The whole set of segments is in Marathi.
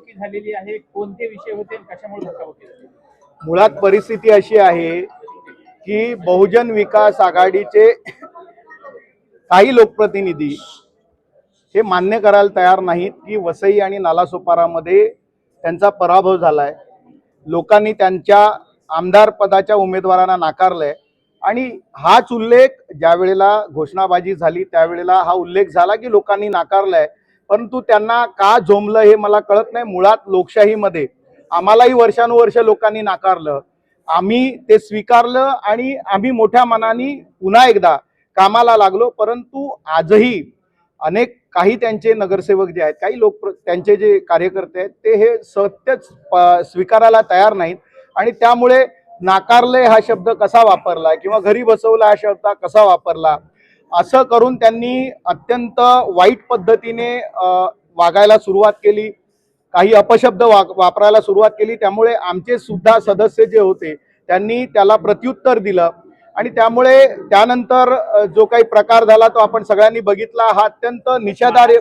धक्काबुक्की झालेली आहे, कोणते विषय होते आणि कशामुळे धक्काबुक्की झाली? मुळात परिस्थिती अशी आहे की बहुजन विकास आघाडीचे काही लोकप्रतिनिधी हे मान्य करायला तयार नाहीत की वसई आणि नालासोपारामध्ये त्यांचा पराभव झालाय. लोकांनी त्यांच्या आमदार पदाच्या उमेदवारांना नाकारलंय आणि हाच उल्लेख ज्या वेळेला घोषणाबाजी झाली त्यावेळेला हा उल्लेख झाला की लोकांनी नाकारलाय. परंतु त्यांना का झोंबलं हे मला कळत नाही. मुळात लोकशाहीमध्ये आम्हालाही वर्षानुवर्ष लोकांनी नाकारलं, आम्ही ते स्वीकारलं आणि आम्ही मोठ्या मनाने पुन्हा एकदा कामाला लागलो. परंतु आजही अनेक काही त्यांचे नगरसेवक जे आहेत, काही लोक त्यांचे जे कार्यकर्ते आहेत ते हे सत्यच स्वीकारायला तयार नाहीत आणि त्यामुळे नाकारले हा शब्द कसा वापरला किंवा घरी बसवला हा शब्द कसा वापरला असं करून त्यांनी अत्यंत वाईट पद्धतीने वागायला सुरुवात केली, काही अपशब्द वापरायला सुरुवात केली. त्यामुळे आमचे सुद्धा सदस्य जे होते त्यांनी त्याला प्रत्युत्तर दिलं आणि त्यामुळे त्यानंतर जो काही प्रकार झाला तो आपण सगळ्यांनी बघितला. हा अत्यंत निषेधार्ह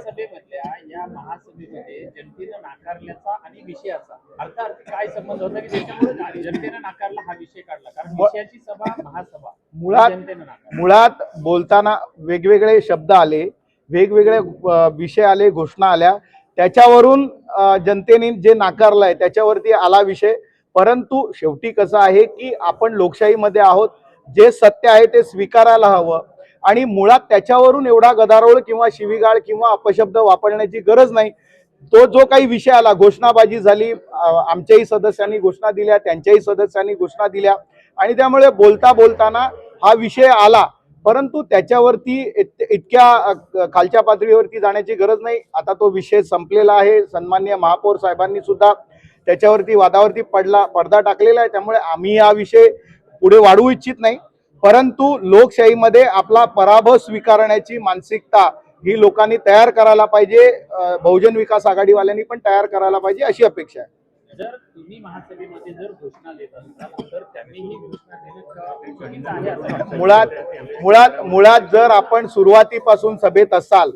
या महासभेमध्ये जनतेनं नाकारल्याचा आणि विषयाचा अर्थार्थ काय संबंध होता की त्याच्यामुळे जनतेनं नाकारला हा विषय काढला? कारण विषयाची सभा महासभा मुळात बोलताना वेगवेगळे शब्द आले, वेगवेगळे विषय आले, घोषणा आल्या, त्याच्यावरून जनतेने जे नाकारलंय त्याच्यावरती आला विषय. परंतु शेवटी कसं आहे की आपण लोकशाहीमध्ये आहोत, जे सत्य आहे ते स्वीकारायला हवं आणि मुळात त्याच्यावरून एवढा गदारोळ किंवा शिवीगाळ किंवा अपशब्द वापरण्याची गरज नाही. तो जो काही विषय आला, घोषणाबाजी झाली, आमच्याही सदस्यांनी घोषणा दिल्या, त्यांच्याही सदस्यांनी घोषणा दिल्या आणि त्यामुळे बोलता बोलताना हा विषय आला. परंतु त्याच्यावरती इतक्या खालच्या पातळीवरती जाण्याची गरज नाही. आता तो विषय संपलेला आहे. सन्माननीय महापौर साहेबांनी सुद्धा त्याच्यावरती वादावरती पडदा टाकलेला आहे. त्यामुळे आम्ही हा विषय पुढे वाढवू इच्छित नाही. परंतु लोकशाहीमध्ये आपला पराभव स्वीकारण्याची मानसिकता ही लोकांनी तयार करायला पाहिजे, बहुजन विकास आघाडीवाल्यांनी पण तयार करायला पाहिजे अशी अपेक्षा आहे. जर तुम्ही महासभेमध्ये जर घोषणा देत असाल तर त्यांनी ही घोषणा देणं मुळात जर आपण सुरुवातीपासून सभेत असाल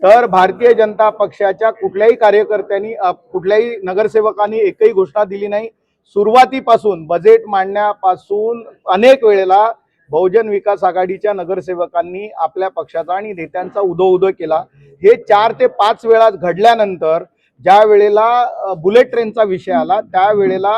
तर भारतीय जनता पक्षाच्या कुठल्याही कार्यकर्त्यांनी कुठल्याही नगरसेवकांनी एकही घोषणा दिली नाही. सुरुवातीपासून बजेट मांडण्यापासून अनेक वेळेला बहुजन विकास आघाडीच्या नगरसेवकांनी आपल्या पक्षाचा आणि नेत्यांचा उदो केला. हे 4 ते 5 वेळा घडल्यानंतर ज्या वेळेला बुलेट ट्रेनचा विषय आला त्यावेळेला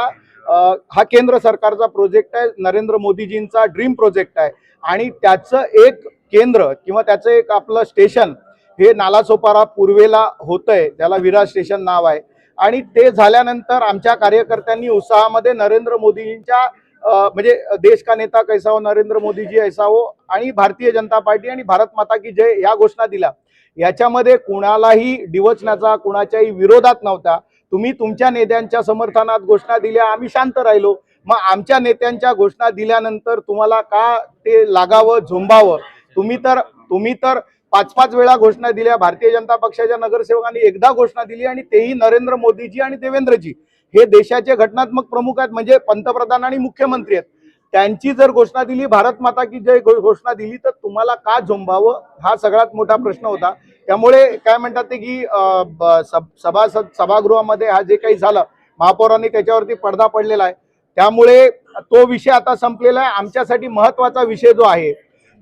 हा केंद्र सरकारचा प्रोजेक्ट आहे, नरेंद्र मोदीजींचा ड्रीम प्रोजेक्ट आहे आणि त्याचं एक केंद्र किंवा त्याचं एक आपलं स्टेशन हे नालासोपारा पूर्वेला होतंय, त्याला विरार स्टेशन नाव आहे. आणि ते झाल्यानंतर आमच्या कार्यकर्त्यांनी उत्साहामध्ये नरेंद्र मोदींच्या म्हणजे देश का नेता कैसा हो, नरेंद्र मोदीजी ऐसा हो आणि भारतीय जनता पार्टी आणि भारत माता की जय या घोषणा दिल्या. याच्यामध्ये कुणालाही डिवचण्याचा, कुणाच्याही विरोधात नव्हता. तुम्ही तुमच्या नेत्यांच्या समर्थनात घोषणा दिल्या, आम्ही शांत राहिलो. मग आमच्या नेत्यांच्या घोषणा दिल्यानंतर तुम्हाला का ते लागावं, झोंबावं? तुम्ही तर 5-5 वेळा घोषणा दिल्या. भारतीय जनता पक्षाच्या नगरसेवकांनी एकदा घोषणा दिली आणि तेही नरेंद्र मोदीजी आणि देवेंद्रजी हे देशाचे घटनात्मक प्रमुख आहेत, म्हणजे पंतप्रधान आणि मुख्यमंत्री आहेत. त्यांची जर घोषणा दिली, भारत माता की जय घोषणा दिली, तर तुम्हाला का झोंबावं हा सगळ्यात मोठा प्रश्न होता. त्यामुळे काय म्हणतात ते की सभागृहामध्ये हा जे काही झालं, महापौरांनी त्याच्यावरती पडदा पडलेला आहे. त्यामुळे तो विषय आता संपलेला आहे. आमच्यासाठी महत्वाचा विषय जो आहे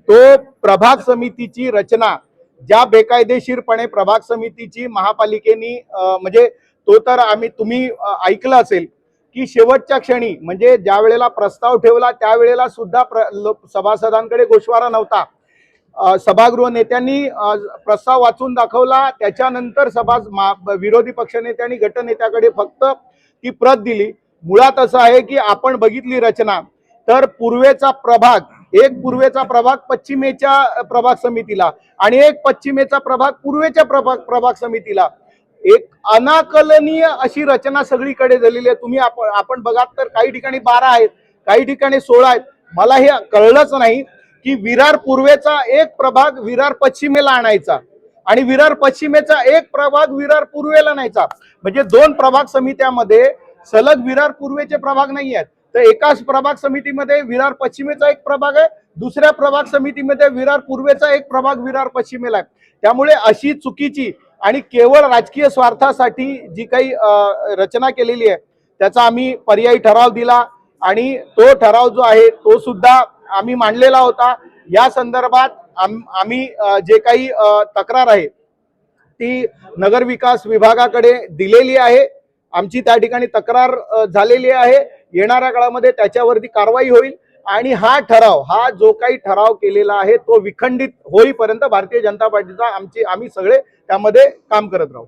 तो प्रभाग समितीची रचना, ज्या बेकायदेशीरपणे प्रभाग समितीची महापालिकेनी म्हणजे तो तर तुम्ही ऐकलं असेल की शेवटच्या क्षणी म्हणजे ज्या वेळेला प्रस्ताव ठेवला त्यावेळेला सुद्धा सभासदांकडे गोषवारा नव्हता. सभागृह नेत्यांनी प्रस्ताव वाचून दाखवला, त्याच्यानंतर विरोधी पक्षनेत्यांनी गटनेत्याकडे फक्त ती प्रत दिली. मुळात असं आहे की आपण बघितली रचना तर पूर्वेचा प्रभाग पश्चिमेच्या प्रभाग समितीला आणि एक पश्चिमेचा प्रभाग पूर्वेच्या प्रभाग समितीला, एक अनाकलनीय अशी रचना सगळीकडे झालेली आहे. तुम्ही आपण बघात तर काही ठिकाणी 12 आहेत, काही ठिकाणी 16 आहेत. मला हे कळलंच नाही की विरार पूर्वेचा एक प्रभाग विरार पश्चिमेला आणायचा आणि विरार पश्चिमेचा एक प्रभाग विरार पूर्वेला आणायचा. म्हणजे 2 प्रभाग समित्यामध्ये सलग विरार पूर्वेचे प्रभाग नाही आहेत. तर एकाच प्रभाग समितीमध्ये विरार पश्चिमेचा एक प्रभाग आहे, दुसऱ्या प्रभाग समितीमध्ये विरार पूर्वेचा एक प्रभाग विरार पश्चिमेला आहे. त्यामुळे अशी चुकीची आणि केवळ राजकीय स्वार्थासाठी जी काही रचना केलेली आहे त्याचा आम्ही पर्यायी ठराव दिला आणि तो ठराव जो आहे तो सुद्धा आम्ही मांडलेला होता. या संदर्भात आम्ही जे काही तक्रार आहे ती नगरविकास विभागाकडे दिलेली आहे. आमची त्या ठिकाणी तक्रार झालेली आहे. येणाऱ्या काळामध्ये त्याच्यावरती कारवाई होईल आणि हा जो काही ठराव केलेला आहे तो विखंडित होईपर्यंत भारतीय जनता पार्टीचा आम्ही सगळे त्यामध्ये काम करत राहू.